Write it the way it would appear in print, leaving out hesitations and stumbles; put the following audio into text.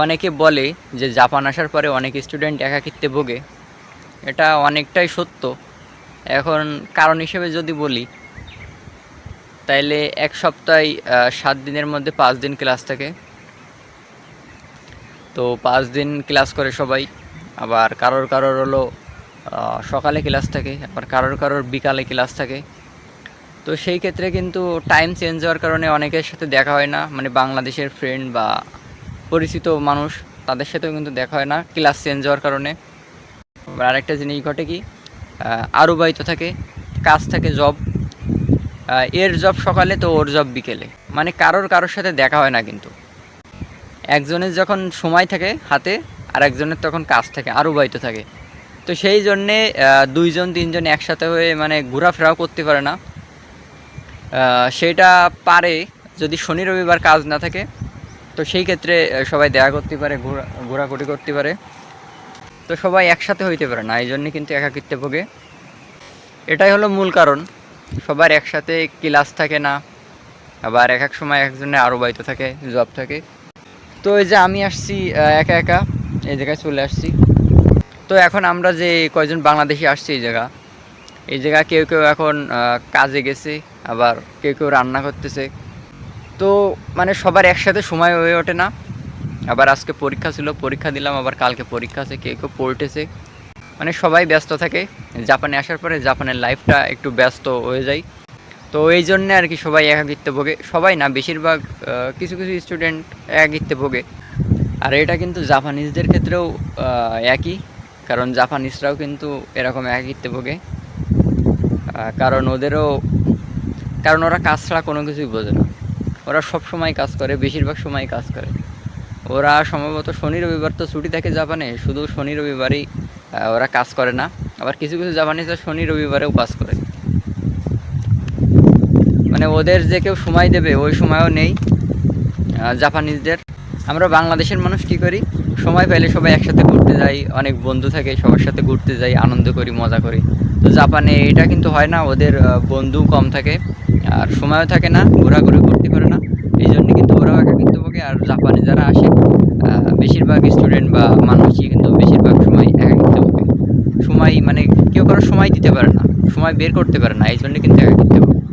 অনেকে বলে যে জাপান আসার পরে অনেক স্টুডেন্ট একাকিত্বে ভোগে। এটা অনেকটাই সত্য। এখন কারণ হিসেবে যদি বলি, তাইলে এক সপ্তাহে 7 দিনের মধ্যে 5 দিন ক্লাস থাকে। তো 5 দিন ক্লাস করে সবাই। আবার কারোর হলো সকালে ক্লাস থাকে, আবার কারোর বিকালে ক্লাস থাকে। তো সেই ক্ষেত্রে কিন্তু টাইম চেঞ্জ হওয়ার কারণে অনেকের সাথে দেখা হয় না, মানে বাংলাদেশের ফ্রেন্ড বা পরিচিত মানুষ তাদের সাথেও কিন্তু দেখা হয় না ক্লাস চেঞ্জ হওয়ার কারণে। আবার আরেকটা জিনিস ঘটে কি, আরুবাইতো থাকে, কাজ থাকে, জব, এর জব সকালে তো ওর জব বিকেলে, মানে কারোর সাথে দেখা হয় না। কিন্তু একজনের যখন সময় থাকে হাতে, আর একজনের তখন কাজ থাকে, আরুবাইতো থাকে। তো সেই জন্যে 2-3 জন একসাথে হয়ে মানে ঘোরাফেরাও করতে পারে না। সেটা পারে যদি শনি রবিবার কাজ না থাকে, তো সেই ক্ষেত্রে সবাই দেখা করতে পারে, ঘোরাঘুরি করতে পারে। তো সবাই একসাথে হইতে পারে না, এই জন্যে কিন্তু একাকিত্বে ভোগে। এটাই হলো মূল কারণ। সবার একসাথে ক্লাস থাকে না, আবার এক এক সময় একজনের আরুবাইতো থাকে, জব থাকে। তো এই যে আমি আসছি একা একা এই জায়গায় চলে আসছি। তো এখন আমরা যে কয়জন বাংলাদেশি আসছি এই জায়গা কেউ কেউ এখন কাজে গেছে, আবার কেউ কেউ রান্না করতেছে। তো মানে সবার একসাথে সময় হয়ে ওঠে না। আবার আজকে পরীক্ষা ছিল, পরীক্ষা দিলাম, আবার কালকে পরীক্ষা আছে, কেউ কেউ পড়তেছে। মানে সবাই ব্যস্ত থাকে। জাপানে আসার পরে জাপানের লাইফটা একটু ব্যস্ত হয়ে যায়। তো এই জন্যে আর কি সবাই একাকিত্বে ভোগে, সবাই না বেশিরভাগ, কিছু কিছু স্টুডেন্ট একাকিত্বে ভোগে। আর এটা কিন্তু জাপানিজদের ক্ষেত্রেও একই, কারণ জাপানিজরাও কিন্তু এরকম একাকিত্বে ভোগে। কারণ ওরা কাজ ছাড়া কোনো কিছুই বোঝে না। ওরা সব সময় কাজ করে, বেশিরভাগ সময় কাজ করে। ওরা সম্ভবত শনি রবিবার তো ছুটি থাকে জাপানে, শুধু শনি রবিবারই ওরা কাজ করে না। আবার কিছু কিছু জাপানিজরা শনি রবিবারেও কাজ করে। মানে ওদের যে কেউ সময় দেবে ওই সময়ও নেই জাপানিজদের। আমরা বাংলাদেশের মানুষ কী করি, সময় পেলে সবাই একসাথে ঘুরতে যাই, অনেক বন্ধু থাকে, সবার সাথে ঘুরতে যাই, আনন্দ করি, মজা করি। তো জাপানে এটা কিন্তু হয় না, ওদের বন্ধু কম থাকে, আর সময়ও থাকে না, ঘোরাঘুরি করতে পারে না। এই জন্য কিন্তু ওরাও একাকিত্ব ভোগে। আর জাপানে যারা আসে বেশিরভাগ স্টুডেন্ট বা মানুষই কিন্তু বেশিরভাগ সময় একাকিত্ব ভোগে। সময় মানে কেউ কারো সময় দিতে পারে না, সময় বের করতে পারে না, এই জন্য কিন্তু একাকিত্ব ভোগে।